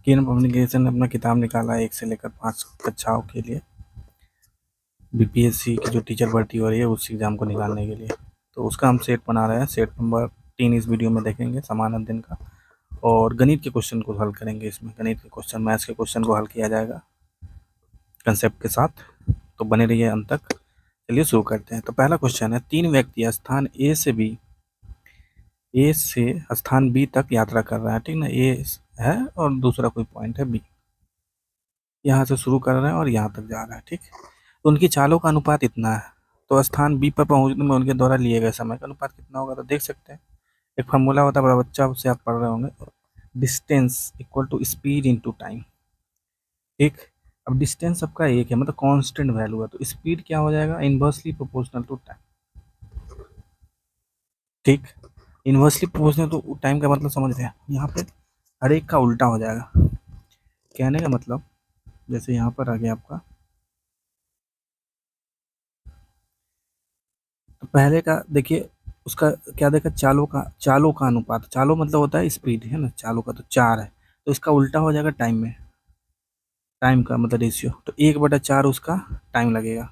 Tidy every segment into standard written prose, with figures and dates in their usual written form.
किरण publication ने अपना किताब निकाला है 1 से लेकर 5 कक्षाओं के लिए, बीपीएससी की जो टीचर भर्ती हो रही है उस एग्ज़ाम को निकालने के लिए। तो उसका हम सेट बना रहे हैं। सेट नंबर 3 इस वीडियो में देखेंगे, समान अध्ययन का, और गणित के क्वेश्चन को हल करेंगे। इसमें गणित के क्वेश्चन, मैथ्स के क्वेश्चन को हल किया जाएगा कंसेप्ट के साथ। तो बने रहिए अंत तक। चलिए शुरू करते हैं। तो पहला क्वेश्चन है, 3 व्यक्ति स्थान ए से स्थान बी तक यात्रा कर रहा है, ठीक ना। ए है और दूसरा कोई पॉइंट है बी, यहाँ से शुरू कर रहे हैं और यहाँ तक जा रहा है, ठीक। तो उनकी चालों का अनुपात इतना है, तो स्थान बी पर पहुंचने में उनके द्वारा लिए गए समय का अनुपात कितना होगा। तो देख सकते हैं, एक फार्मूला होता है, बड़ा बच्चा उससे आप पढ़ रहे होंगे, distance equal to speed into time, ठीक। अब डिस्टेंस सबका एक है, मतलब कांस्टेंट वैल्यू है, तो स्पीड क्या हो जाएगा, इनवर्सली प्रोपोर्शनल टू टाइम, ठीक। इनवर्सली प्रोपोर्शनल टू टाइम का मतलब समझ रहे हैं, यहाँ पे हर एक का उल्टा हो जाएगा। कहने का मतलब, जैसे यहाँ पर आ गया आपका, तो पहले का देखिए, उसका क्या देखा, चालों का अनुपात, चालों मतलब होता है स्पीड, है ना, चालों का तो 4 है, तो इसका उल्टा हो जाएगा टाइम में, टाइम का मतलब रेशियो, तो 1/4 उसका टाइम लगेगा,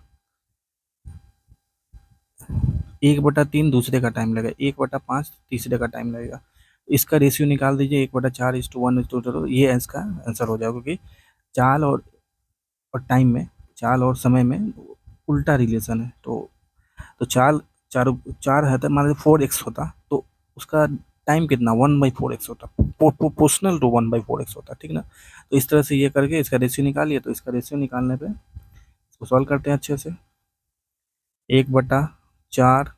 1/3 दूसरे का टाइम लगेगा, 1/5 तीसरे का टाइम लगेगा। इसका रेशियो निकाल दीजिए, 1/4:1:2, ये इसका आंसर हो जाएगा, क्योंकि चाल और टाइम में, चाल और समय में उल्टा रिलेशन है। तो चारों 4 है, तो मान लीजिए 4x होता, तो उसका टाइम कितना 1/4x होता, प्रोपोर्शनल टू 1/4x होता, ठीक ना। तो इस तरह से ये करके इसका रेशियो निकालिए। तो इसका रेशियो निकालने पे इसको सॉल्व करते हैं अच्छे से। 1/4,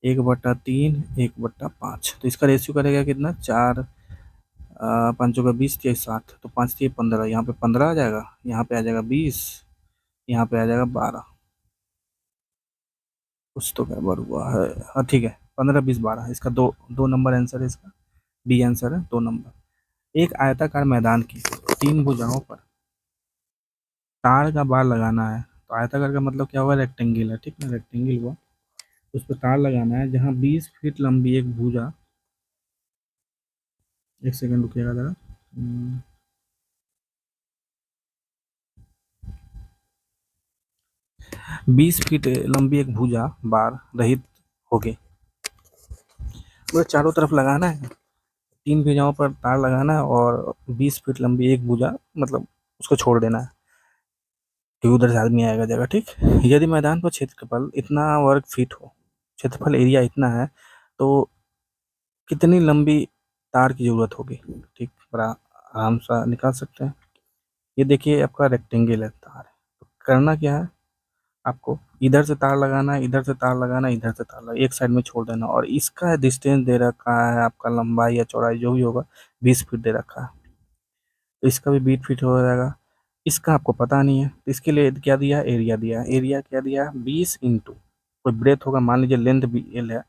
1/3, 1/5, तो इसका रेशियो करेगा कितना, 4 5 का 20, 60, तो 5 15, यहाँ पे 15 आ जाएगा, यहाँ पे आ जाएगा 20, यहाँ पे आ जाएगा 12। कुछ तो गड़बड़ हुआ है, हाँ ठीक है, 15 20 12, इसका दो दो नंबर आंसर है, इसका बी आंसर है, 2 नंबर। एक आयताकार मैदान की 3 भुजाओं पर तार का बार लगाना है। तो आयताकार का मतलब क्या हुआ, रेक्टेंगल है, ठीक ना, रेक्टेंगल हुआ, उस पर तार लगाना है जहाँ 20 फीट लंबी एक भुजा, एक सेकंड रुकिएगा जरा, 20 फीट लंबी एक भुजा बार रहित होगी, मतलब चारों तरफ लगाना है, 3 भुजाओं पर तार लगाना है, और 20 फीट लंबी एक भुजा, मतलब उसको छोड़ देना है, क्योंकि उधर से आदमी आएगा जगह, ठीक। यदि मैदान पर क्षेत्रफल इतना वर्ग फीट हो, क्षेत्रफल एरिया इतना है, तो कितनी लंबी तार की जरूरत होगी, ठीक। बड़ा आराम सा निकाल सकते हैं। ये देखिए आपका रेक्टेंगल है, तार है, तो करना क्या है, आपको इधर से तार लगाना है, इधर से तार लगाना है, इधर से तार लगाना, एक साइड में छोड़ देना, और इसका डिस्टेंस दे रखा है आपका, लंबाई या चौड़ाई जो भी होगा 20 फीट दे रखा है, तो इसका भी 20 फीट हो जाएगा। इसका आपको पता नहीं है, तो इसके लिए क्या दिया है, एरिया दिया है। एरिया क्या दिया है, 20 इंटू कोई ब्रेथ होगा, मान लीजिए लेंथ भी एल है,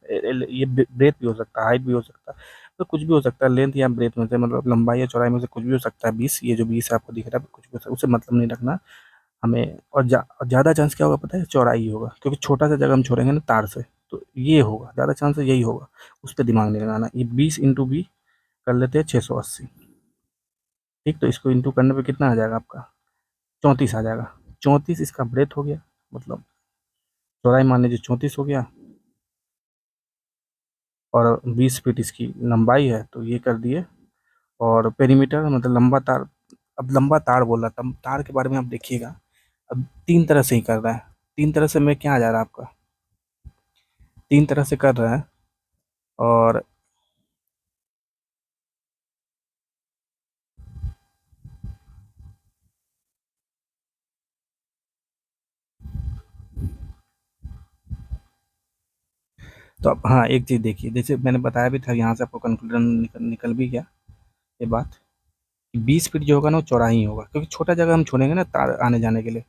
ये ब्रेथ भी हो सकता है, हाइट भी हो सकता है, तो कुछ भी हो सकता है, लेंथ या ब्रेथ में से, मतलब लंबाई या चौड़ाई में से कुछ भी हो सकता है। 20, ये जो 20 आपको दिख रहा है, कुछ भी हो सकता है, उससे मतलब नहीं रखना हमें। और ज़्यादा चांस क्या होगा पता है, चौड़ाई ही होगा, क्योंकि छोटा सा जगह हम छोड़ेंगे ना तार से, तो ये होगा ज़्यादा चांस, यही होगा, उस पर दिमाग नहीं लगाना। ये 20 इंटू बी कर लेते हैं 680, ठीक। तो इसको इंटू करने पे कितना आ जाएगा आपका, 34 आ जाएगा। 34 इसका ब्रेथ हो गया, मतलब चौड़ाई मान लीजिए 34 हो गया, और 20 फीट इसकी लंबाई है, तो ये कर दिए। और पेरीमीटर मतलब लंबा तार, अब लंबा तार बोल रहा था, तार के बारे में आप देखिएगा, अब 3 तरह से ही कर रहा है, 3 तरह से में क्या आ जा रहा है आपका, 3 तरह से कर रहा है। और तो अब हाँ, एक चीज़ देखिए, जैसे मैंने बताया भी था, यहाँ से आपको कंक्लूजन निकल भी गया ये बात, कि 20 फीट जो होगा ना वो चौड़ाई ही होगा, क्योंकि छोटा जगह हम छोड़ेंगे ना तार आने जाने के लिए,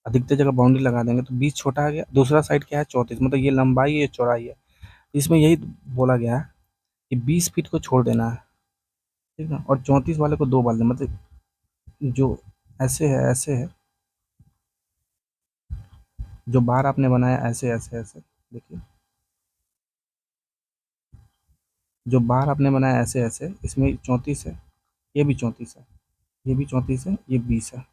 अधिकतर जगह बाउंड्री लगा देंगे, तो 20 छोटा आ गया। दूसरा साइड क्या है, 34, मतलब ये लंबाई है, ये चौड़ाई है। इसमें यही बोला गया है कि 20 फीट को छोड़ देना है, ठीक है, और 34 वाले को 2 बार देना, मतलब जो ऐसे है ऐसे है, जो बार आपने बनाया ऐसे ऐसे ऐसे, देखिए जो बार आपने बनाया ऐसे ऐसे, इसमें 34 है, ये भी 34 है, ये भी 34 है, ये 20 है।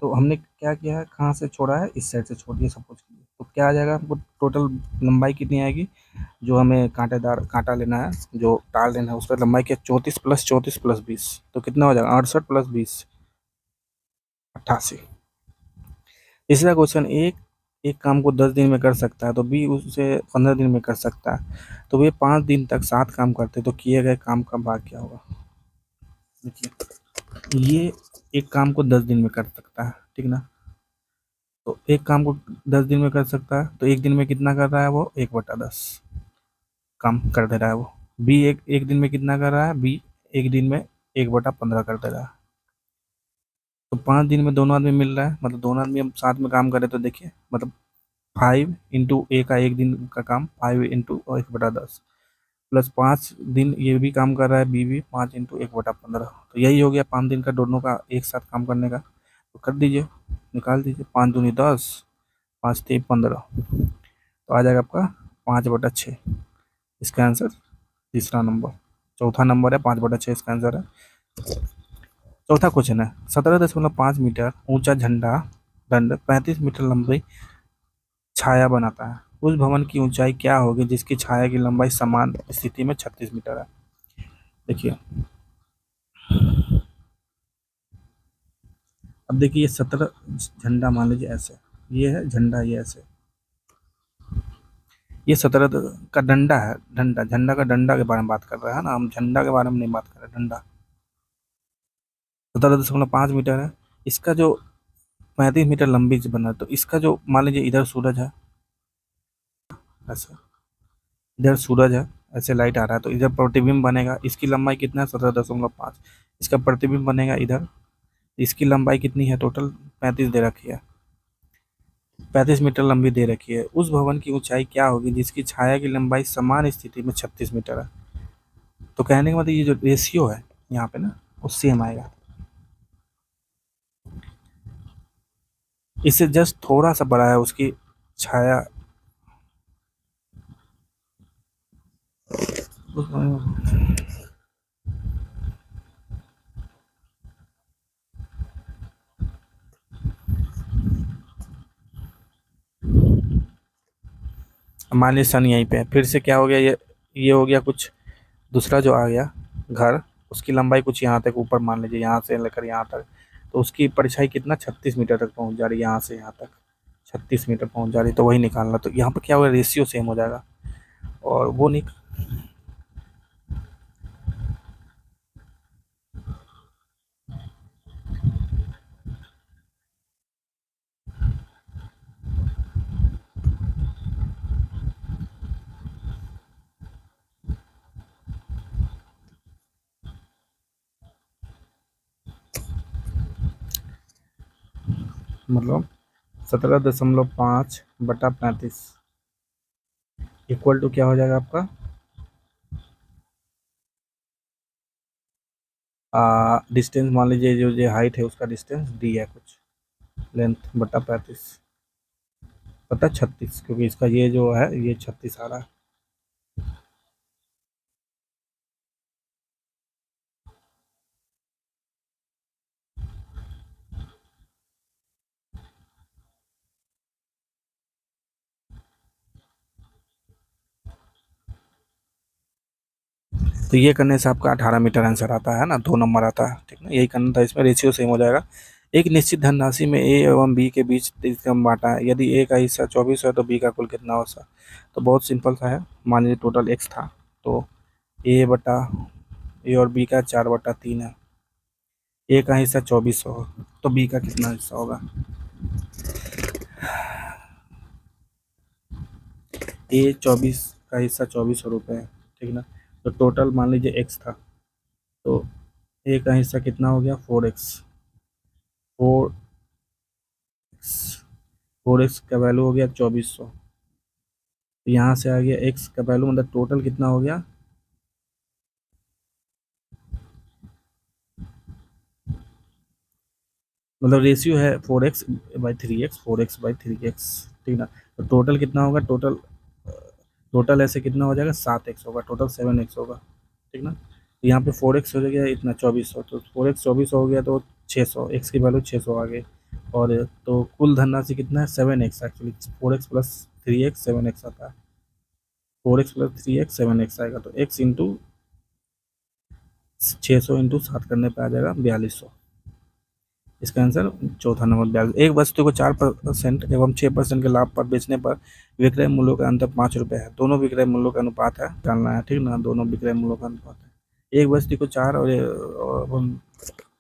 तो हमने क्या किया है, कहाँ से छोड़ा है, इस साइड से छोड़ दिया सपोज के लिए। तो क्या आ जाएगा हमको, टोटल लंबाई कितनी आएगी, जो हमें कांटेदार कांटा लेना है, जो टाल लेना है, उसका लंबाई क्या, 34 + 20, तो कितना हो जाएगा, 68 + 20, 88। तीसरा क्वेश्चन, एक एक काम को 10 दिन में कर सकता है तो बी उसे 15 दिन में कर सकता है, तो वे 5 दिन तक साथ काम करते, तो किए गए काम का भाग क्या होगा। देखिए, ये एक काम को 10 दिन में कर सकता है, ठीक ना, तो एक काम को 10 दिन में कर सकता है, तो एक दिन में कितना कर रहा है वो, 1/10 काम कर दे रहा है वो। बी एक एक दिन में कितना कर रहा है, बी एक दिन में 1/15 कर दे रहा है। तो 5 दिन में दोनों आदमी मिल रहा है, मतलब दोनों आदमी हम साथ में काम करें तो देखिए, मतलब 5 × ए का एक दिन का काम, 5 × 1/10 प्लस 5 दिन ये भी काम कर रहा है, बी भी 5 × 1/15, तो यही हो गया 5 दिन का दोनों का एक साथ काम करने का। तो कर दीजिए, निकाल दीजिए, 5 दूनी 10, 5 × 3 = 15, तो आ जाएगा आपका 5/6। इसका आंसर तीसरा नंबर, चौथा नंबर है 5/6, इसका आंसर है। चौथा क्वेश्चन है, 17.5 मीटर ऊंचा झंडा दंड 35 मीटर लंबी छाया बनाता है, उस भवन की ऊंचाई क्या होगी जिसकी छाया की लंबाई समान स्थिति में 36 मीटर है। देखिए, अब देखिए, ये 17 झंडा मान लीजिए ऐसे, ये है झंडा, ये ऐसे, ये 17 का डंडा है, डंडा, झंडा का डंडा के बारे में बात कर रहा है ना, हम झंडा के बारे में नहीं बात कर रहे, डंडा 17.5 मीटर है, इसका जो 35 मीटर लंबी से बना है, तो इसका जो मान लीजिए इधर सूरज है, ऐसा, इधर सूरज है, ऐसे लाइट आ रहा है, तो इधर प्रतिबिंब बनेगा, इसकी लंबाई कितना है, 17.5, इसका प्रतिबिंब बनेगा इधर, इसकी लंबाई कितनी है, टोटल 35 दे रखी है, 35 मीटर लंबी दे रखी है, उस भवन की ऊंचाई क्या होगी जिसकी छाया की लंबाई समान स्थिति में 36 मीटर है। तो कहने का मतलब ये जो रेशियो है यहाँ पे ना, वो सेम आएगा, इससे जस्ट थोड़ा सा बड़ा है उसकी छाया, मान लीजिए सन यहीं पे है, फिर से क्या हो गया, ये हो गया कुछ दूसरा जो आ गया घर, उसकी लंबाई कुछ यहाँ तक ऊपर, मान लीजिए यहाँ से लेकर यहाँ तक, तो उसकी परछाई कितना 36 मीटर तक पहुँच जा रही है, यहाँ से यहाँ तक 36 मीटर पहुँच जा रही है, तो वही निकालना, तो यहाँ पर क्या होगा, रेशियो सेम हो जाएगा, और वो नहीं, मतलब 17.5/35 इक्वल टू क्या हो जाएगा आपका, डिस्टेंस मान लीजिए, जो ये हाइट है उसका डिस्टेंस डी है कुछ, लेंथ बटा 35, पता 36, क्योंकि इसका ये जो है ये 36 आ रहा है। तो ये करने से आपका 18 मीटर आंसर आता है ना, 2 नंबर आता है, ठीक ना, यही करना था, इसमें रेशियो सेम हो जाएगा। एक निश्चित धनराशि में ए एवं बी के बीच 30 कम बांटा है, यदि ए का हिस्सा 24 है तो बी का कुल कितना होगा। तो बहुत सिंपल सा है, मान लीजिए टोटल एक्स था, तो ए और बी का 4/3 है, ए का हिस्सा 24 होगा, तो बी का कितना हिस्सा होगा, ए 24 का हिस्सा 2400 रुपये है, ठीक ना, तो टोटल मान लीजिए एक्स था, तो ए का हिस्सा कितना हो गया, 4x, 4x का वैल्यू हो गया 2400, तो यहाँ से आ गया x का वैल्यू, मतलब टोटल कितना हो गया, मतलब रेशियो है 4x/3x, 4x/3x, ठीक ना, तो टोटल कितना होगा, टोटल ऐसे कितना हो जाएगा, 7x होगा, टोटल 7x होगा, ठीक ना, तो यहाँ पे 4x हो गया इतना 2400, तो 4x 2400 हो गया तो 600, x की वैल्यू 600 आ गई। और तो कुल धनराशि कितना है 7x, actually 4x plus 3x 7x आता है, 4x प्लस 3x 7x आएगा, तो x इंटू 600 इंटू 7 करने पे आ जाएगा 4200। इसका आंसर चौथा नंबर 42। एक वस्तु को 4% एवं 6% के लाभ पर बेचने पर विक्रय मूल्यों का अंतर 5 रुपये है, दोनों विक्रय मूल्यों का अनुपात है जानना है, ठीक ना, दोनों विक्रय मूल्यों का अनुपात है। एक वस्तु को 4 और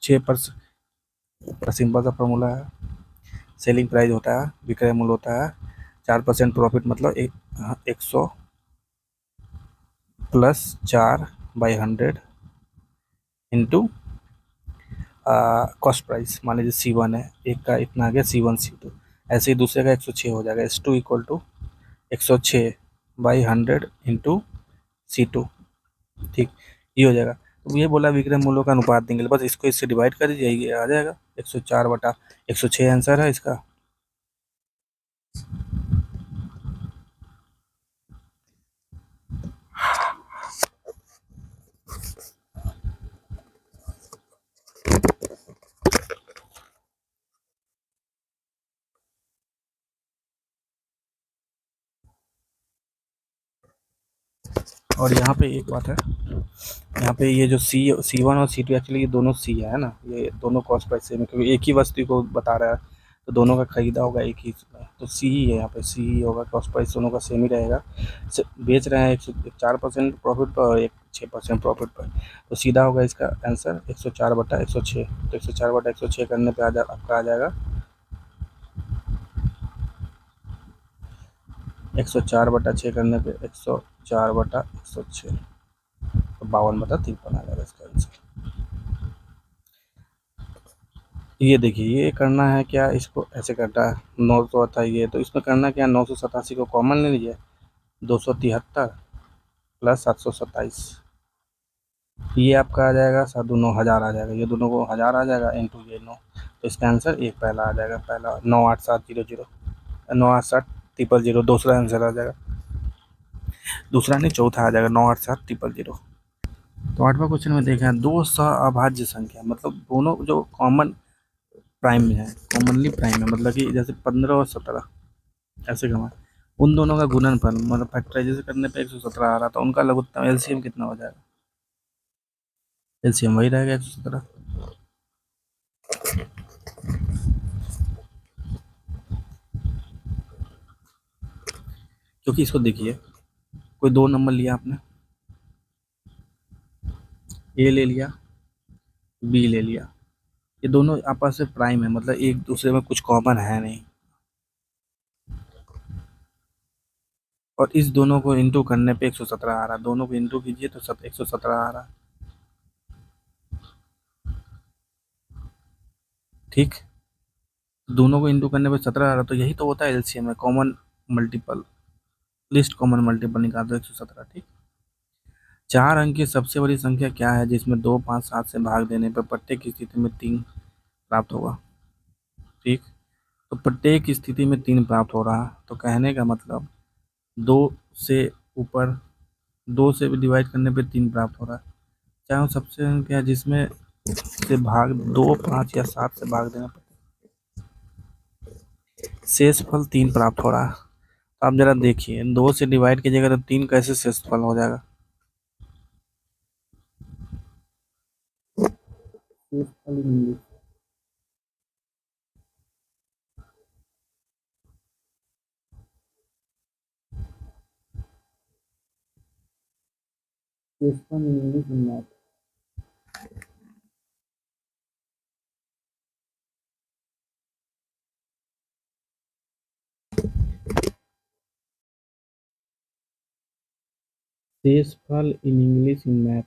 6% सिंपल सा फॉर्मूला है, सेलिंग प्राइस होता है, विक्रय मूल्य होता है 4% प्रॉफिट, मतलब 100 प्लस 4/100 इंटू कॉस्ट प्राइस। मान लीजिए C1 है, एक का इतना आ गया C1 C2, ऐसे ही दूसरे का 106 हो जाएगा, S2 equal to 106/100 into C2, ठीक, ये हो जाएगा। तो ये बोला विक्रय मूल्यों का अनुपात देंगे, बस इसको इससे डिवाइड कर दीजिए, ये आ जाएगा 104/106 आंसर है इसका। और यहाँ पे एक बात है, यहाँ पे ये जो C1 और C2 एक्चुअली ये दोनों C है ना, ये दोनों कॉस्ट प्राइस सेम है, क्योंकि एक ही वस्तु को बता रहा है, तो दोनों का खरीदा होगा एक ही, तो C ही है यहाँ पे, C ही होगा, कॉस्ट प्राइस दोनों का सेम ही रहेगा। बेच रहे हैं 4% प्रॉफिट पर और 6% प्रॉफिट पर, तो सीधा होगा इसका आंसर 104/106। तो 104/106 करने पर आपका आ जाएगा 104/6 करने पे 104/106, तो 52/53 आ जाएगा इसका आंसर। ये देखिए, ये करना है क्या, इसको ऐसे करना है, 900 था ये, तो इसमें करना क्या, 987 को कॉमन ले लीजिए, 273 प्लस 727, ये आपका आ जाएगा 9,000 आ जाएगा, ये दोनों को 1000 आ जाएगा इंटू ये 9, तो इसका आंसर एक पहला आ जाएगा, पहला 98700, 98700, दूसरा आंसर आ जाएगा, दूसरा नहीं चौथा आ जाएगा 98700। तो 8वां क्वेश्चन में देखा है, दो अभाज्य संख्या, मतलब दोनों जो कॉमन प्राइम में है, कॉमनली प्राइम है, मतलब कि जैसे 15 और 17 ऐसे कमा, उन दोनों का गुणनफल, मतलब फैक्टराइजेशन करने पे 117 आ रहा था, उनका लघुत्तम एलसीएम कितना हो जाएगा, एलसीएम वही रहेगा 117। क्योंकि इसको देखिए, कोई दो नंबर लिया आपने, ए ले लिया, बी ले लिया, ये दोनों आपस में प्राइम है, मतलब एक दूसरे में कुछ कॉमन है नहीं, और इस दोनों को इंटू करने पे 117 आ रहा है, दोनों को इंटू कीजिए तो 117 आ रहा है, ठीक, दोनों को इंटू करने पे 17 आ रहा, तो यही तो होता है एलसीएम में, common multiple, list common multiple निकाल दो 117, ठीक। 4 अंक की सबसे बड़ी संख्या क्या है जिसमें 2, 5, 7 से भाग देने पर प्रत्येक स्थिति में 3 प्राप्त होगा, ठीक। तो प्रत्येक स्थिति में 3 प्राप्त हो रहा है, तो कहने का मतलब 2 से ऊपर, 2 से भी डिवाइड करने पे 3 प्राप्त हो रहा है, चाहे वो सबसे संख्या जिसमें से भाग 2, 5 या 7 से भाग देना पड़ता है, शेष फल 3 प्राप्त हो रहा है। तो आप जरा देखिए, 2 से डिवाइड कीजिएगा तो 3 कैसे शेष फल हो जाएगा, शेष फल इंग्लिश में शेषफल इन इंग्लिश इन मैथ।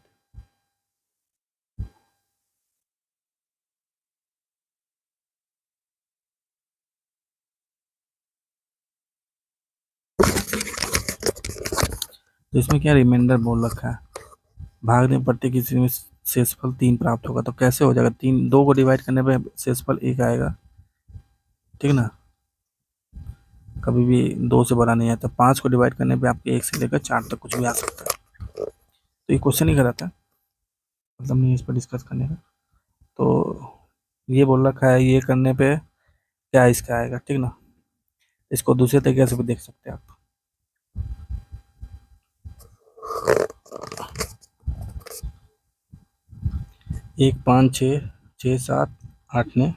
तो इसमें क्या रिमाइंडर बोल रखा है, भाग दें प्रत्येक किसी में शेषफल 3 प्राप्त होगा, तो कैसे हो जाएगा, 3, 2 को डिवाइड करने पे शेषफल 1 आएगा, ठीक ना, कभी भी 2 से बड़ा नहीं आता, 5 को डिवाइड करने पे आपके 1 से लेकर 4 तक कुछ भी आ सकता है, तो ये क्वेश्चन ही गलत है। मतलब नहीं इस पर डिस्कस करने का। तो ये बोल रखा है, ये करने पे क्या इसका आएगा, ठीक ना। इसको दूसरे तरीके से भी देख सकते हैं आप। 1 5 6 6 7 8 ने,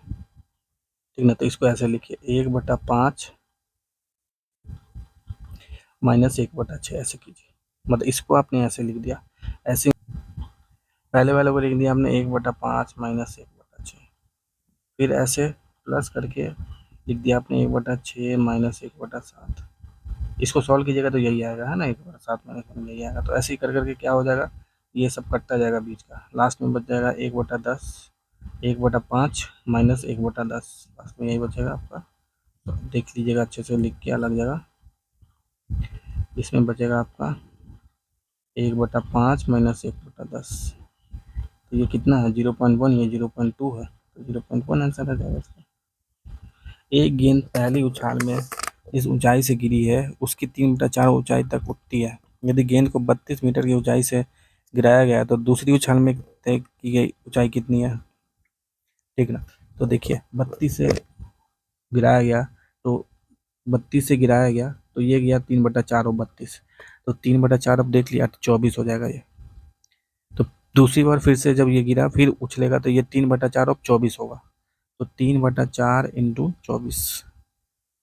ठीक ना। तो इसको ऐसे लिखिए 1/5 -1/6 ऐसे कीजिए। मतलब इसको आपने ऐसे लिख दिया, ऐसे पहले वाले को लिख दिया आपने 1/5 -1/6, फिर ऐसे प्लस करके लिख दिया आपने 1/6 -1/7। इसको सॉल्व कीजिएगा तो यही आएगा, है ना, 1/7 -1 यही आएगा। तो ऐसे ही कर करके क्या हो जाएगा, ये सब कटता जाएगा बीच का, लास्ट में बच जाएगा 1/10 1/5 -1/10, लास्ट में यही बचेगा आपका। तो देख लीजिएगा अच्छे से लिख के अलग जगह, इसमें बचेगा आपका 1/5 -1/10। तो ये कितना है 0.1, ये 0.2 है, तो 0.1 आंसर आ जाएगा इसका। एक गेंद पहली उछाल में जिस ऊंचाई से गिरी है उसकी 3/4 ऊंचाई तक उठती है। यदि गेंद को 32 मीटर की ऊंचाई से गिराया गया तो दूसरी उछाल में तय की गई ऊंचाई कितनी है, ठीक ना। तो देखिए 32 से गिराया गया, तो 32 से गिराया गया तो ये गया 3/4 और 32, तो 3/4 अब देख लिया तो 24 हो जाएगा ये। तो दूसरी बार फिर से जब ये गिरा फिर उछलेगा तो ये 3/4 अब 24 होगा, तो 3/4 इंटू 24,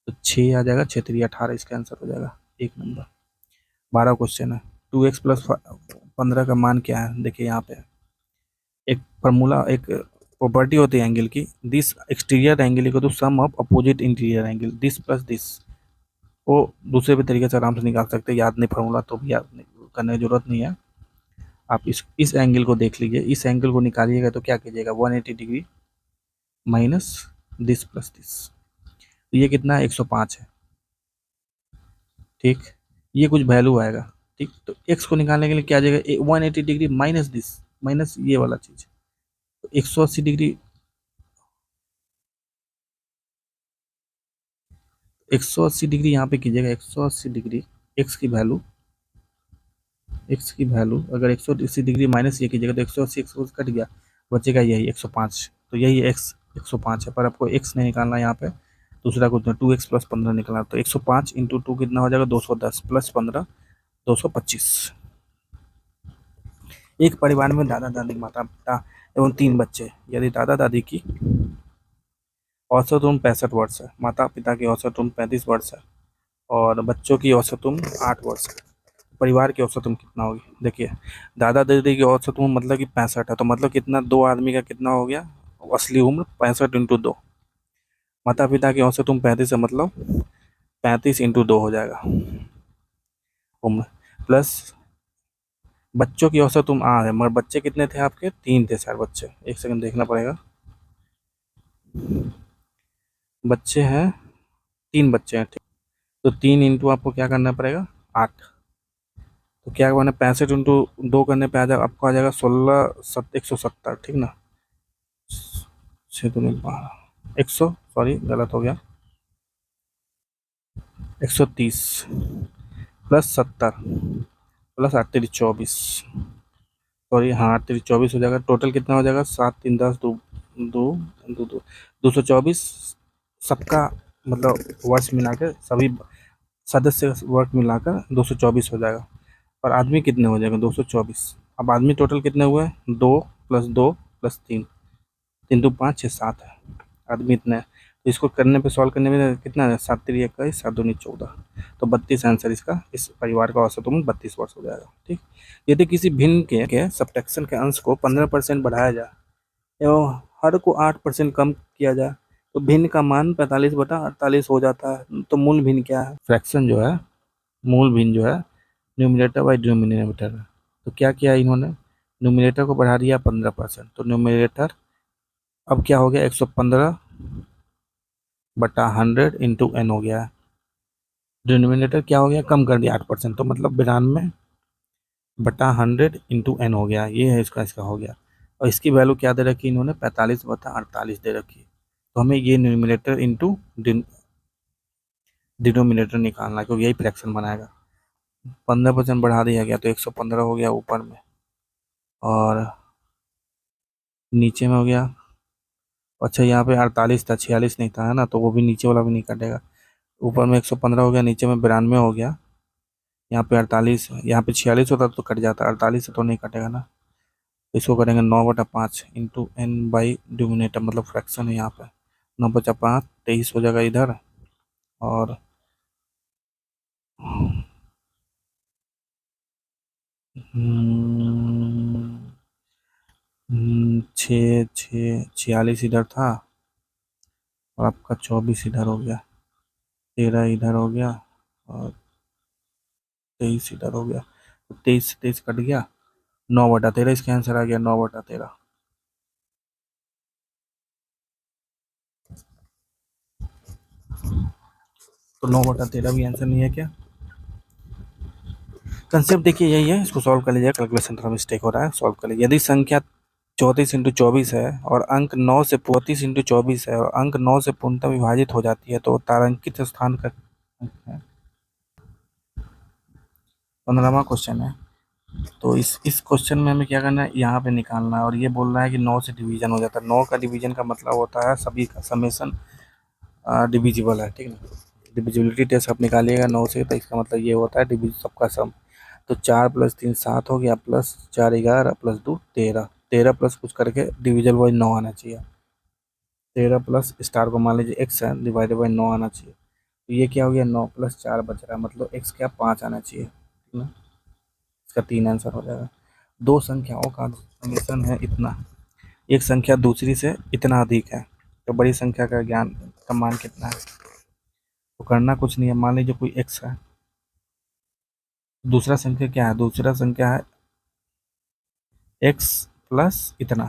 तो 6 आ जाएगा, 6×3 = 18, इसका आंसर हो जाएगा 1 नंबर। 12 क्वेश्चन है। 2x + 15 का मान क्या है, देखिए यहाँ पे एक फार्मूला, एक प्रॉपर्टी होती है एंगल की, this exterior angle equal to sum of opposite interior angle this plus this. वो दूसरे भी तरीके से आराम से निकाल सकते हैं, याद नहीं फार्मूला तो भी याद नहीं करने की जरूरत नहीं है। आप इस एंगल को देख लीजिए, इस एंगल को निकालिएगा तो क्या कीजिएगा 180 degree minus this plus this, तो ये कितना है 105 है, ठीक। ये कुछ वैल्यू आएगा, ठीक। तो एक्स को निकालने के लिए क्या आ जाएगा 180 डिग्री माइनस दिस, माइनस ये वाला चीज, तो 180 डिग्री, 180 डिग्री यहाँ पे कीजिएगा, 180 डिग्री एक्स की वैल्यू अगर 180 डिग्री माइनस ये कीजिएगा तो 180 180 कट गया, बचेगा यही 105, तो यही एक्स 105 है, पर आपको एक्स नहीं निकालना यहाँ पे, दूसरा कुछ 2x + 15 निकलना। तो 105 इंटू 2 कितना हो जाएगा 210 + 15 225। एक परिवार में दादा दादी माता पिता एवं 3 बच्चे, यदि दादा दादी की औसत उम्र 65 वर्ष है, माता पिता की औसत उम्र 35 वर्ष है और बच्चों की औसत उम्र 8 वर्ष है, परिवार की औसत उम्र कितना होगी। देखिए दादा दादी की औसत उम्र मतलब कि 65 है, तो मतलब कितना, दो आदमी का कितना हो गया असली उम्र 65 इंटू 2। माता पिता की औसत उम्र 35 है, मतलब 35 इंटू 2 हो जाएगा उम्र, प्लस बच्चों की औसत उम्र है, मगर बच्चे कितने थे आपके 3 थे शायद बच्चे, एक सेकंड देखना पड़ेगा। बच्चे हैं 3 बच्चे हैं, ठीक। तो 3 इंटू आपको क्या करना पड़ेगा 8, तो क्या करना 65 इंटू 2 करने पे आ जाएगा आपको, आ जाएगा 170, ठीक ना। 6×2 = 100, सॉरी गलत हो गया, 130 प्लस 70 प्लस 8×3 = 24, सॉरी हाँ 8×3 = 24 हो जाएगा। टोटल कितना हो जाएगा 7×3 = 10, दो दो दो दो 224, सबका मतलब वर्ष मिला के सभी सदस्य वर्ग मिलाकर 224 हो जाएगा। और आदमी कितने हो जाएगा 224। अब आदमी टोटल कितने हुए 2 + 2 + 3, 3×5 = 6 7 है आदमी इतना है। तो इसको करने पे सॉल्व करने में कितना है 7×3 = 21 7×2 = 14, तो 32 आंसर इसका, इस परिवार का औसत उम्र 32 वर्ष हो जाएगा, ठीक। यदि किसी भिन्न के सब्ट्रैक्शन के अंश को 15% बढ़ाया जाए एवं हर को 8% कम किया जाए तो भिन्न का मान 45/48 हो जाता है। तो मूल भिन्न क्या है, फ्रैक्शन जो है, मूल भिन्न जो है न्यूमरेटर बाई डिनोमिनेटर है। तो क्या किया इन्होंने, न्यूमरेटर को बढ़ा दिया 15%, तो न्यूमरेटर अब क्या हो गया 115/100 इंटू एन हो गया है। डिनोमिनेटर क्या हो गया कम कर दिया 8%, तो मतलब 92/100 इंटू एन हो गया, ये है इसका हो गया। और इसकी वैल्यू क्या दे रखी इन्होंने 45/48 दे रखी है। तो हमें ये न्यूमरेटर इंटू डिनोमिनेटर निकालना है, क्योंकि यही फ्रैक्शन बनाएगा। 15% बढ़ा दिया गया तो 115 हो गया ऊपर में, और नीचे में हो गया। अच्छा यहाँ पे 48 था, 46 नहीं था, है ना, तो वो भी नीचे वाला भी नहीं कटेगा। ऊपर में 115 हो गया, नीचे में 92 हो गया। यहाँ पे 48, यहाँ पे 46 होता तो कट जाता, 48 से तो नहीं कटेगा ना। इसको करेंगे 9/5 इंटू एन बाई डिनोमिनेटर, मतलब फ्रैक्शन है यहाँ पे। 9 बचा 5, 23 हो जाएगा इधर। और छः छः 46 इधर था, और आपका 24 इधर हो गया, 13 इधर हो गया, और 23 इधर हो गया। तो 23 से 23 कट गया, 9/13 इसका आंसर आ गया, 9/13। तो 9/13 भी आंसर नहीं है क्या? कंसेप्ट देखिए यही है, इसको सॉल्व कर लीजिए, कैलकुलेशन थोड़ा मिस्टेक हो रहा है, सॉल्व कर लीजिए। यदि संख्या 34 × 24 है और अंक 9 से 34 × 24 है और अंक 9 से पूर्णतः विभाजित हो जाती है, तो तारांकित स्थान का अंक है। 15वां क्वेश्चन है। तो इस क्वेश्चन में हमें क्या करना है, यहाँ पे निकालना है, और ये बोल रहा है कि 9 से डिवीजन हो जाता है। 9 का डिवीजन का मतलब होता है सभी का समेसन डिविजिबल है, ठीक है ना। डिविजिबिलिटी टेस्ट आप निकालिएगा 9 से, तो इसका मतलब ये होता है डिविज सबका सम। तो 4 + 3 7 हो गया, प्लस 4 11 प्लस 2 13, 13 प्लस कुछ करके डिविजल बाई 9 आना चाहिए। 13 प्लस स्टार को मान लीजिए एक्स है, डिवाइडेड बाई 9 आना चाहिए। तो ये क्या हो गया, 9 + 4 बच रहा है, मतलब एक्स क्या 5 आना चाहिए, ठीक ना। इसका 3 आंसर हो जाएगा। दो संख्याओं का समेसन है इतना, एक संख्या दूसरी से इतना अधिक है, तो बड़ी संख्या का ज्ञान का मान कितना है। तो करना कुछ नहीं है, मान लीजिए कोई एक्स है, दूसरा संख्या क्या है, दूसरा संख्या है एक्स प्लस इतना।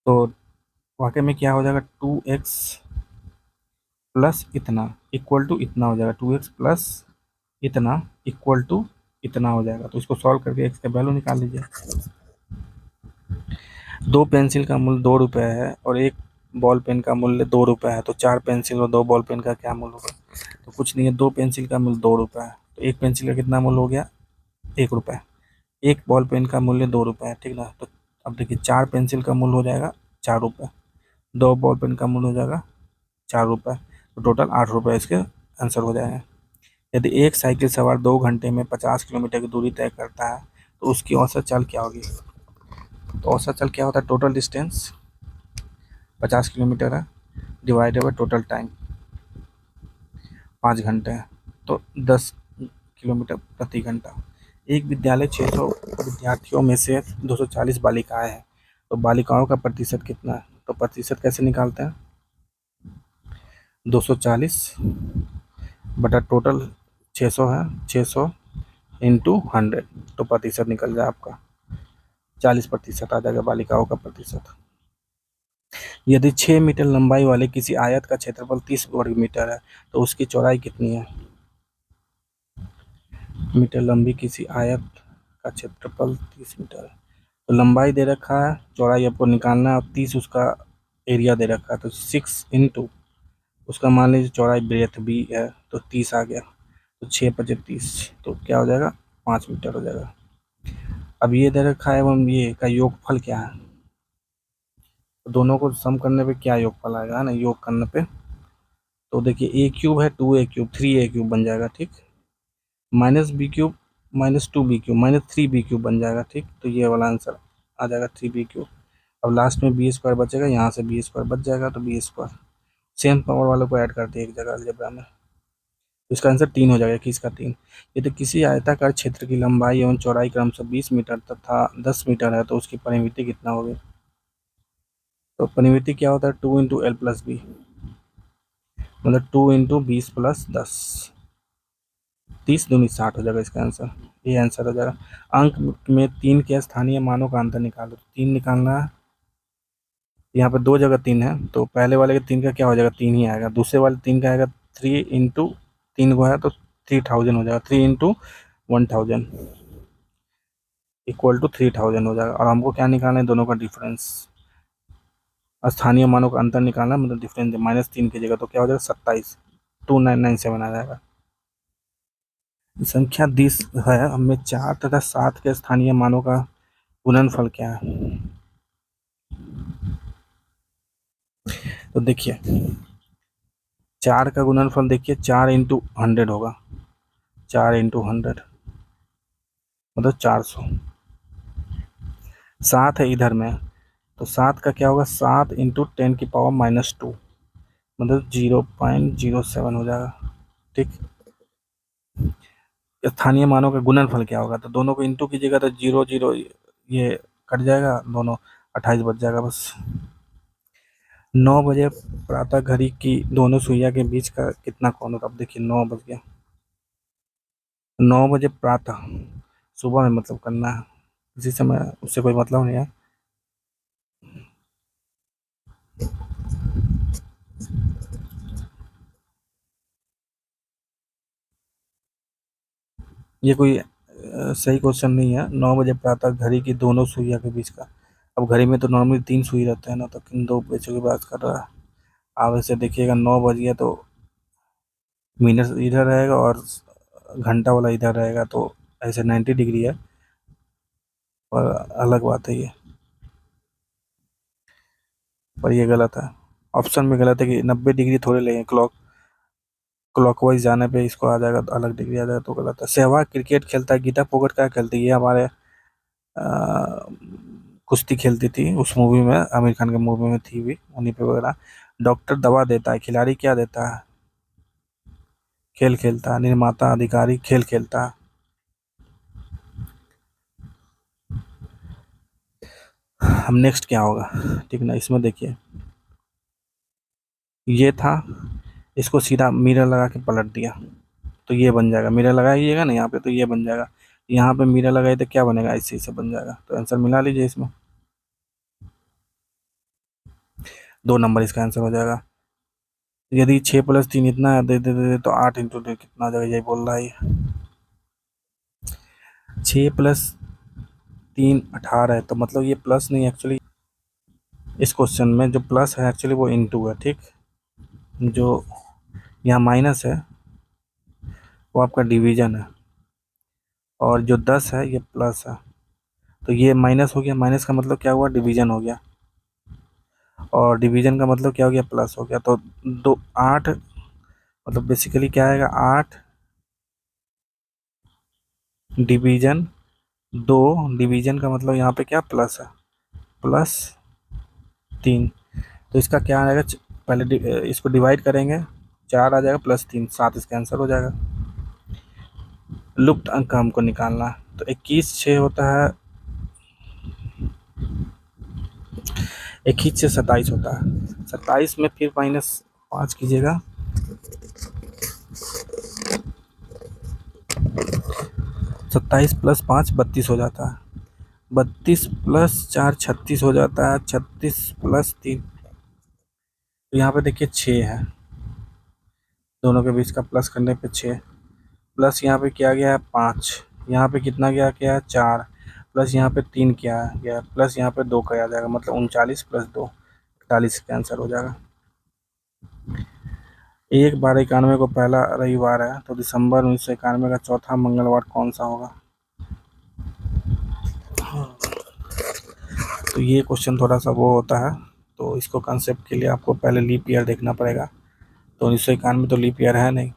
तो वाकई में क्या हो जाएगा, 2x प्लस इतना इक्वल टू इतना हो जाएगा, 2x प्लस इतना इक्वल टू इतना हो जाएगा। तो इसको सॉल्व करके एक्स का वैल्यू निकाल लीजिए। दो पेंसिल का मूल्य 2 रुपये है और एक बॉल पेन का मूल्य 2 रुपये है, तो 4 पेंसिल और 2 बॉल पेन का क्या मूल्य होगा। तो कुछ नहीं है, 2 पेंसिल का मूल्य 2 रुपये है, तो एक पेंसिल का कितना मूल्य हो गया, 1 रुपये। एक बॉल पेन का मूल्य 2 रुपये है, ठीक ना। तो अब देखिए 4 पेंसिल का मूल्य हो जाएगा 4 रुपये, 2 बॉल पेन का मूल्य हो जाएगा 4 रुपये, तो टोटल 8 रुपये इसके आंसर हो जाएंगे। यदि एक साइकिल सवार 2 घंटे में 50 किलोमीटर की दूरी तय करता है, तो उसकी औसत चाल क्या होगी। तो औसत चाल क्या होता है, टोटल डिस्टेंस 50 किलोमीटर है, डिवाइडेड बाई टोटल टाइम 5 घंटे है, तो 10 किलोमीटर प्रति घंटा। एक विद्यालय 600 विद्यार्थियों में से 240 बालिकाएं हैं, तो बालिकाओं का प्रतिशत कितना है। तो प्रतिशत कैसे निकालते हैं, 240 बटा टोटल 600 है, 600 इंटू 100, तो प्रतिशत निकल जाए आपका 40% आ जाएगा बालिकाओं का प्रतिशत। यदि 6 मीटर लंबाई वाले किसी आयत का क्षेत्रफल 30 वर्ग मीटर है, तो उसकी चौड़ाई कितनी है। मीटर लंबी किसी आयत का क्षेत्रफल 30 मीटर है, तो लंबाई दे रखा है, चौड़ाई आपको निकालना है, और 30 उसका एरिया दे रखा है, तो 6 इंटू उसका मान लीजिए चौड़ाई ब्रेथ भी है, तो 30 आ गया, तो 6×5 = 30, तो क्या हो जाएगा, 5 मीटर हो जाएगा। अब ये दे रखा है एवं ये का योगफल क्या है, तो दोनों को सम करने पे क्या योगफल आएगा ना, योग करने पे। तो देखिए a³ है, 2a³ 3a³ बन जाएगा, ठीक। -b³ -2b³ -3b³ बन जाएगा, ठीक। तो ये वाला आंसर आ जाएगा 3b³। अब लास्ट में b² बचेगा, यहाँ से b² बच जाएगा, तो b²। सेम पावर वालों को ऐड कर दिए एक जगह अलजेब्रा में, तो इसका आंसर 3 हो जाएगा, किसका 3। यदि किसी आयताकार क्षेत्र की लंबाई एवं चौड़ाई क्रमशः 20 मीटर तथा 10 मीटर है, तो उसकी परिमिति कितना होगी। तो परिमिति क्या होता है, 2 × L + B, मतलब 2 × 20 + 10, 30 दूनी 60 हो जाएगा इसका आंसर, ये आंसर हो जाएगा। अंक में 3 के स्थानीय मानों का अंतर निकालो, 3 निकालना है, यहाँ पर दो जगह 3 है, तो पहले वाले के 3 का क्या हो जाएगा, 3 ही आएगा, दूसरे वाले 3 का आएगा 3 × 3 को है, तो 3000 हो जाएगा, 3 × 1000 इक्वल टू 3000 हो जाएगा। और हमको क्या निकालना है, दोनों का डिफरेंस, स्थानीय मानों का अंतर निकालना, मतलब डिफरेंस -3 की जगह, तो क्या हो जाएगा 27, 2997 आ जाएगा। संख्या 20 है, हमें 4 तथा 7 के स्थानीय मानों का गुणनफल क्या है। तो देखिए 4 का गुणनफल देखिए 4 × 100 होगा, 4 × 100 मतलब 400। 7 है इधर में, तो 7 का क्या होगा, 7 × 10⁻⁻2 मतलब 0.07 हो जाएगा। ठीक, स्थानीय मानों का गुणनफल क्या होगा, तो दोनों को इंटू कीजिएगा तो 0 0 ये कट जाएगा, दोनों 28 बच जाएगा बस। 9 बजे प्रातः घड़ी की दोनों सुइया के बीच का कितना कोण होगा। अब देखिए 9 बज गया, 9 बजे प्रातः सुबह में मतलब करना है, इसी समय उससे कोई मतलब नहीं है। ये कोई सही क्वेश्चन नहीं है। 9 बजे प्रातः घड़ी की दोनों सुइया के बीच का, अब घड़ी में तो नॉर्मली 3 सुई रहते हैं ना, तो किन दो बच्चों की बात कर रहा है। आप ऐसे देखिएगा 9 बज गया तो मिनट इधर रहेगा और घंटा वाला इधर रहेगा, तो ऐसे 90 डिग्री है, और अलग बात है ये, पर ये गलत है। ऑप्शन में गलत है कि 90 डिग्री थोड़े लेंगे, क्लॉकवाइज जाने पे इसको आ जाएगा, तो अलग डिग्री आ जाएगा, तो गलत है। सहवाग क्रिकेट खेलता है, गीता फोगट क्या खेलती है, ये हमारे कुश्ती खेलती थी उस मूवी में, आमिर खान के मूवी में थी भी, उन्हीं पे वगैरह। डॉक्टर दवा देता है, खिलाड़ी क्या देता है, खेल खेलता है। निर्माता अधिकारी खेल खेलता है। अब नेक्स्ट क्या होगा, ठीक ना, इसमें देखिए ये था, इसको सीधा मिरर लगा के पलट दिया तो ये बन जाएगा, मिरर लगाइएगा ना यहाँ पे तो ये बन जाएगा, यहाँ पे मिरर लगाए तो क्या बनेगा, ऐसे ऐसे बन जाएगा। तो आंसर मिला लीजिए इसमें, 2 नंबर इसका आंसर हो जाएगा। यदि 6 + 3 इतना है, दे तो 8 × 2 कितना आ जाएगा, यही बोल रहा है ये। 6 + 3 18 है, तो मतलब ये प्लस नहीं, एक्चुअली इस क्वेश्चन में जो प्लस है एक्चुअली वो इंटू है। ठीक, जो यहाँ माइनस है वो आपका डिवीजन है, और जो 10 है ये प्लस है, तो ये माइनस हो गया, माइनस का मतलब क्या हुआ, डिवीजन हो गया, और डिवीजन का मतलब क्या हो गया, प्लस हो गया। तो 8 मतलब बेसिकली क्या आएगा, 8 डिवीजन 2, डिवीजन का मतलब यहाँ पे क्या प्लस है, +3, तो इसका क्या आएगा, पहले इसको डिवाइड करेंगे, 4 आ जाएगा, +3 7, इसका आंसर हो जाएगा। लुप्त अंक हमको निकालना है, तो 21 6 होता है, 21 से 27 होता है, 27 में फिर -5 कीजिएगा, 27 + 5 32 हो जाता है, 32 + 4 36 हो जाता है, 36 + 3, तो यहाँ पे देखिए 6 है, दोनों के बीच का प्लस करने पे 6, प्लस यहाँ पे क्या गया है 5, यहाँ पे कितना गया, क्या है 4, प्लस यहाँ पे 3 क्या गया, प्लस यहाँ पे 2 का आ जाएगा, मतलब 39 + 2 41 का आंसर हो जाएगा। 1/1291 को पहला रविवार है, तो दिसंबर 1991 का चौथा मंगलवार कौन सा होगा। तो ये क्वेश्चन थोड़ा सा वो होता है, तो इसको कंसेप्ट के लिए आपको पहले लीप ईयर देखना पड़ेगा, तो 1991 तो लीप ईयर है नहीं,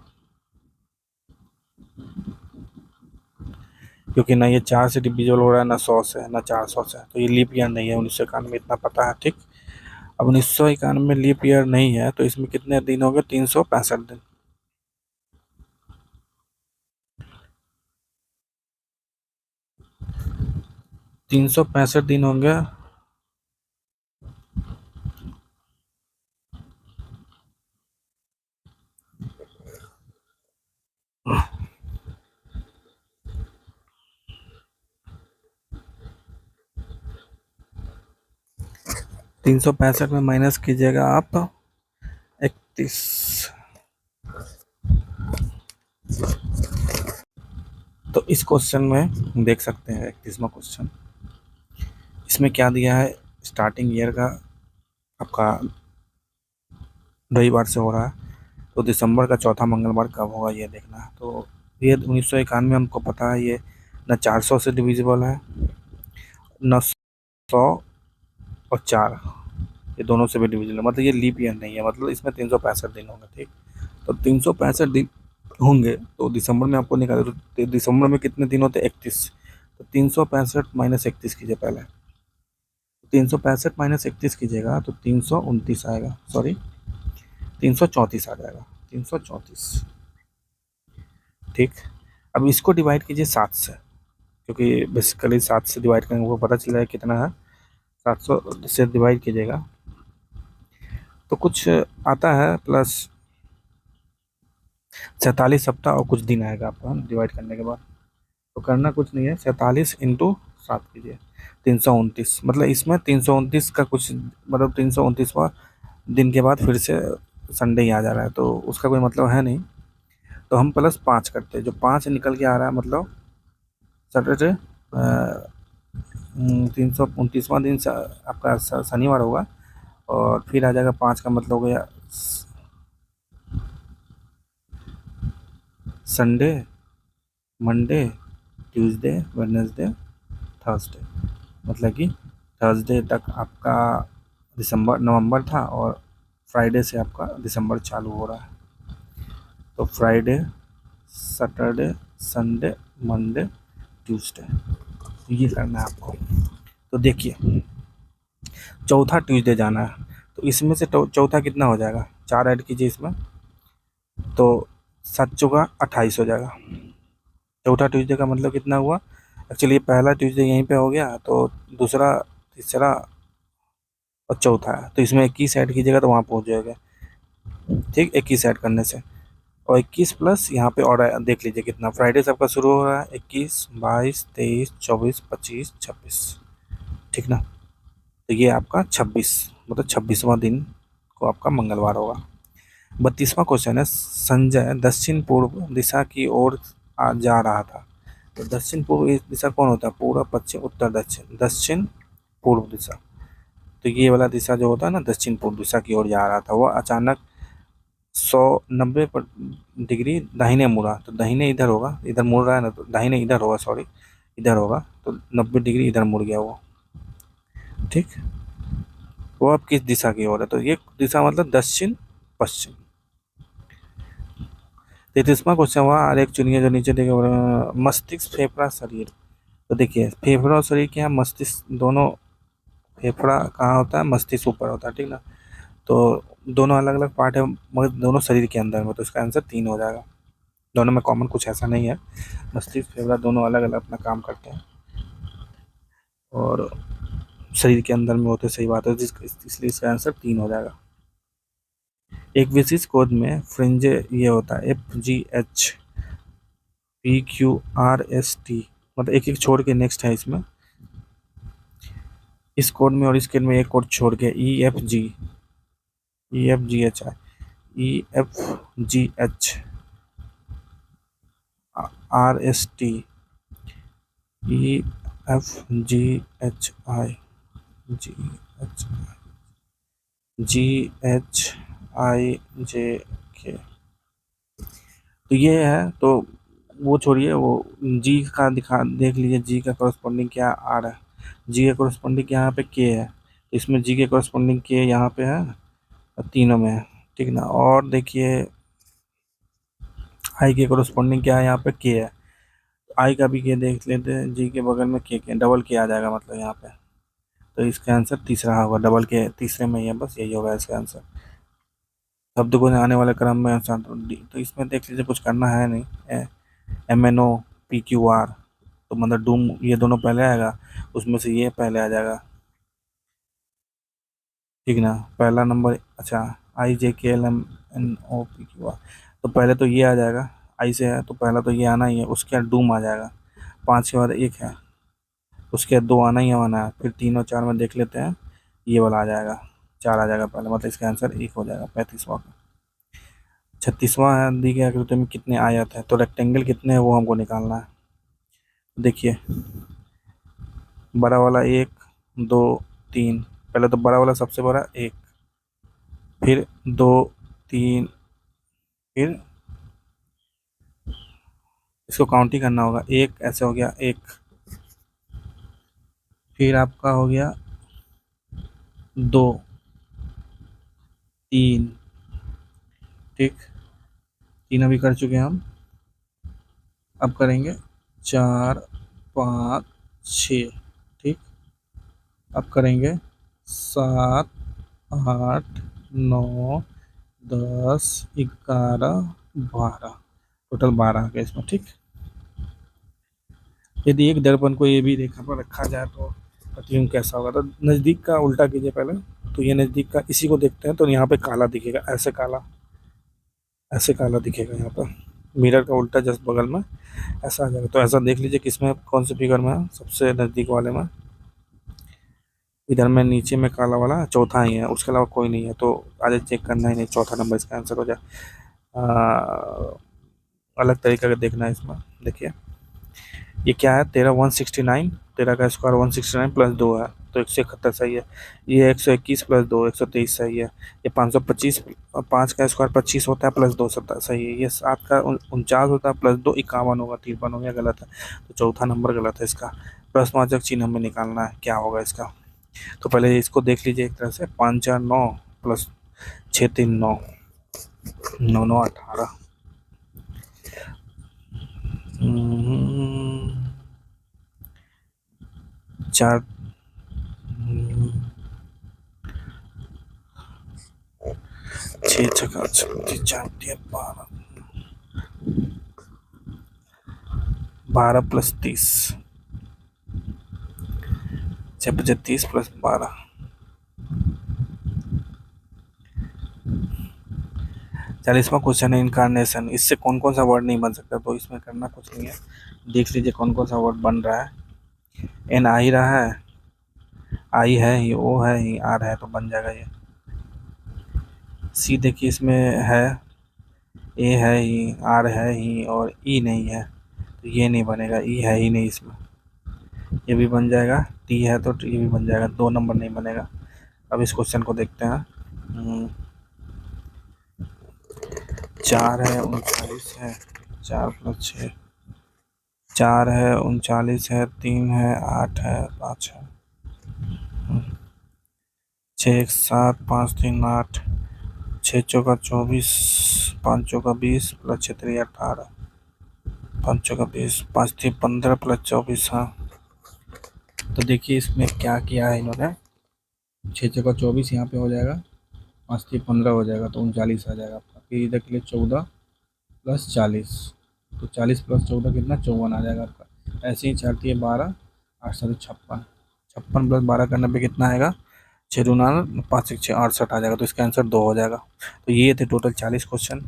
क्योंकि ना ये 4 से डिविजिबल हो रहा है, ना 100 से, ना 400 से, तो ये लीप ईयर नहीं है 1991, इतना पता है। ठीक, अब 1991 में लीप ईयर नहीं है, तो इसमें कितने दिन हो गए, 365 दिन। तीन सौ पैंसठ दिन होंगे, 365 में माइनस कीजिएगा आप 31, तो इस क्वेश्चन में देख सकते हैं 31वां क्वेश्चन, इसमें क्या दिया है, स्टार्टिंग ईयर का आपका रविवार से हो रहा है, तो दिसंबर का चौथा मंगलवार कब होगा ये देखना है। तो ये 1991 हमको पता है, ये न 400 से डिविजिबल है, न 100 और 4, ये दोनों से भी डिविजिबल, मतलब ये लीप ईयर नहीं है, मतलब इसमें 365 दिन होंगे। ठीक, तो 365 दिन होंगे, तो दिसंबर में आपको निकाले तो दिसंबर में कितने दिन होते हैं? 31। तो 365 माइनस 31 कीजिए पहले, 365 माइनस 31 कीजिएगा तो 329 आएगा, सॉरी 334 आ जाएगा, 334। ठीक, अब इसको डिवाइड कीजिए 7 से, क्योंकि बेसिकली 7 से डिवाइड करेंगे वो पता चल जाएगा कितना है। 700 से डिवाइड कीजिएगा तो कुछ आता है प्लस 47 सप्ताह और कुछ दिन आएगा आपका डिवाइड करने के बाद। तो करना कुछ नहीं है, 47 इंटू 7 कीजिए, 329। मतलब इसमें 329 का कुछ, मतलब 329वां दिन के बाद फिर से संडे ही आ जा रहा है, तो उसका कोई मतलब है नहीं। तो हम +5 करते हैं, जो 5 निकल के आ रहा है मतलब सैटरडे 329वां दिन आपका शनिवार होगा, और फिर आ जाएगा 5 का मतलब हो गया Sunday, Monday, Tuesday, Wednesday, Thursday. मतलब कि थर्सडे तक आपका नवंबर था, और फ्राइडे से आपका दिसंबर चालू हो रहा है। तो Friday, Saturday, Sunday, Monday, Tuesday, ये करना है आपको। तो देखिए चौथा ट्यूसडे जाना है, तो इसमें से चौथा कितना हो जाएगा? 4 ऐड कीजिए इसमें, तो 7 चौका 28 हो जाएगा। चौथा ट्यूसडे का मतलब कितना हुआ? एक्चुअली ये पहला ट्यूसडे यहीं पे हो गया, तो दूसरा, तीसरा और चौथा है, तो इसमें 21 ऐड कीजिएगा तो वहाँ पहुँच जाएगा। ठीक, 21 ऐड करने से, और 21 प्लस यहाँ पे और देख लीजिए कितना। फ्राइडे से आपका शुरू हो रहा है 21, 22, 23, 24, 25, 26। ठीक ना, तो ये आपका 26, मतलब 26वां दिन को आपका मंगलवार होगा। 32वां क्वेश्चन है, संजय दक्षिण पूर्व दिशा की ओर जा रहा था। तो दक्षिण पूर्व दिशा कौन होता है? पूर्व, पश्चिम, उत्तर, दक्षिण। दक्षिण पूर्व दिशा, तो ये वाला दिशा जो होता है ना, दक्षिण पूर्व दिशा की ओर जा रहा था। वह अचानक 190 डिग्री दाहिने मुड़ा, तो दाहिने इधर होगा, इधर मुड़ रहा है ना, तो दाहिने इधर होगा, सॉरी इधर होगा, तो 90 डिग्री इधर मुड़ गया वो। ठीक, वो अब किस दिशा की ओर है? तो ये दिशा मतलब दक्षिण पश्चिम। 33वां क्वेश्चन हुआ, आरेख चुनिए जो नीचे देखे, मस्तिष्क, फेफड़ा, शरीर। तो देखिए फेफड़ा और शरीर क्या है? मस्तिष्क दोनों, फेफड़ा कहाँ होता है? मस्तिष्क ऊपर होता है। ठीक ना, तो दोनों अलग अलग पार्ट है, मगर दोनों शरीर के अंदर में, तो इसका आंसर 3 हो जाएगा। दोनों में कॉमन कुछ ऐसा नहीं है, मस्तिष्क फेफड़ा दोनों अलग अलग अपना काम करते हैं और शरीर के अंदर में होते, सही बात है, इसलिए इसका आंसर 3 हो जाएगा। एक विशेष कोड में फ्रिंजे ये होता है FGHPQRST, मतलब एक एक छोड़ के नेक्स्ट है इसमें, इस कोड में और इस कोड में एक कोड छोड़ के EFGHI, GHIJK, तो ये है। तो वो छोड़िए, वो जी का देख लीजिए, जी का कॉरस्पॉन्डिंग क्या आ रहा है? जी का कॉरस्पॉन्डिंग यहाँ पे के है, तो इसमें जी के कॉरस्पॉन्डिंग के यहाँ पे है, तीनों में है। ठीक ना, और देखिए आई के कॉरस्पॉन्डिंग क्या है? यहाँ पे के है, आई का भी के देख लेते हैं, जी के बगल में के डबल के आ जाएगा, मतलब यहाँ पे। तो इसका आंसर तीसरा होगा, डबल के तीसरे में ही है, बस यही होगा इसका आंसर। शब्द को आने वाले क्रम में आंसर तो इसमें देख लीजिए कुछ करना है नहीं। MNOPQR, तो मतलब डूम, ये दोनों पहले आएगा, उसमें से ये पहले आ जाएगा। ठीक ना, पहला नंबर, अच्छा IJKLMNOPQR, तो पहले तो ये आ जाएगा, आई से है तो पहला तो ये आना ही है, उसके बाद डूम आ जाएगा, 5 के बाद एक है, उसके बाद 2 आना ही आना है, फिर 3 और 4 में देख लेते हैं, ये वाला आ जाएगा, 4 आ जाएगा पहले, मतलब इसका आंसर 1 हो जाएगा 35वां का। 36वां है, दी गई आकृति में कितने आयत है? तो रेक्टेंगल कितने हैं वो हमको निकालना है। देखिए बड़ा वाला 1, 2, 3, पहले तो बड़ा वाला सबसे बड़ा 1, फिर 2, 3, फिर इसको काउंट ही करना होगा, 1 ऐसे हो गया 1, फिर आपका हो गया 2, 3, ठीक, 3 अभी कर चुके हैं हम। अब करेंगे 4, 5, 6, ठीक। अब करेंगे 7, 8, 9, 10, 11, 12, टोटल 12 आ गए इसमें, ठीक। यदि एक दर्पण को ये भी रेखा पर रखा जाए तो प्रतिबिंब कैसा होगा? तो नज़दीक का उल्टा कीजिए पहले। तो ये नज़दीक का, इसी को देखते हैं तो यहाँ पे काला दिखेगा, ऐसे काला दिखेगा यहाँ पर। मिरर का उल्टा जस्ट बगल में ऐसा आ जाएगा। तो ऐसा देख लीजिए किसमें, कौन से फिगर में है, सबसे नज़दीक वाले में। इधर में नीचे में काला वाला चौथा ही है, उसके अलावा कोई नहीं है। तो आगे चेक करना ही नहीं, चौथा नंबर इसका आंसर हो जाए। अलग तरीके का देखना है इसमें। देखिए ये क्या है, 13 169, 13 का स्क्वायर 169 प्लस 2 है तो 171 सही है। ये 121 प्लस 2 123 सही है। ये 525, 5 का स्क्वायर 25 होता है प्लस 2 70 सही है। ये 7 का 49 होता है प्लस 2 51 होगा, 53 हो गया, गलत है। तो चौथा नंबर गलत है इसका। प्रश्नवाचक चिन्ह हमें निकालना है, क्या होगा इसका। तो पहले इसको देख लीजिए एक तरह से, 5 4 9 प्लस 6 3 9, 9 9 18, 4, 6 छक्का 4 12, 12 प्लस 30, 6 25 प्लस 12, 40वां क्वेश्चन है इनकारनेशन। इससे कौन कौन सा वर्ड नहीं बन सकता, तो इसमें करना कुछ नहीं है, देख लीजिए कौन कौन सा वर्ड बन रहा है। एन आ ही रहा है, आई है ही, ओ है ही, आर है, तो बन जाएगा ये। सी देखिए इसमें है, ए है ही, आर है ही, और ई नहीं है, तो ये नहीं बनेगा, ई है ही नहीं इसमें, ये भी बन जाएगा। टी है तो ये भी बन जाएगा, 2 नंबर नहीं बनेगा। अब इस क्वेश्चन को देखते हैं। 4 है 39 है, 4 प्लस 6, 4 है 39 है, 3 है 8 है 5 है, 6 1 7 5 3 8, 6 चौका 24, 5 चौका 20 प्लस 6 3 18, 5 चौका 20, 5 3 15 प्लस 24। हाँ, तो देखिए इसमें क्या किया है इन्होंने, 6 चौका 24 यहाँ पे हो जाएगा, 5 3 15 हो जाएगा, तो 39 आ जाएगा आपका। फिर इधर के लिए 14 प्लस 40, तो 40 प्लस 14 कितना, 54 आ जाएगा आपका। ऐसे ही 4 3 12, 8 7 56, 56 प्लस 12 करने पे कितना आएगा, 6 2 9 5 1 6 68 आ जाएगा। तो इसका आंसर 2 हो जाएगा। तो ये थे टोटल 40 क्वेश्चन।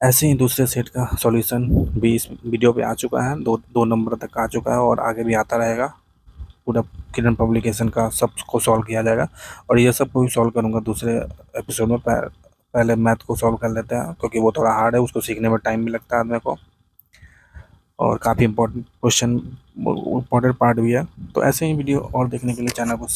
ऐसे ही दूसरे सेट का सॉल्यूशन भी इस वीडियो पे आ चुका है, दो नंबर तक आ चुका है, और आगे भी आता रहेगा। पूरा किरण पब्लिकेशन का सबको सॉल्व किया जाएगा, और ये सब को भी सॉल्व करूँगा दूसरे एपिसोड में। पहले मैथ को सॉल्व कर लेते हैं, क्योंकि वो थोड़ा हार्ड है, उसको सीखने में टाइम भी लगता है आदमी को, और काफ़ी इंपॉर्टेंट क्वेश्चन, इंपॉर्टेंट पार्ट भी है। तो ऐसे ही वीडियो और देखने के लिए चैनल को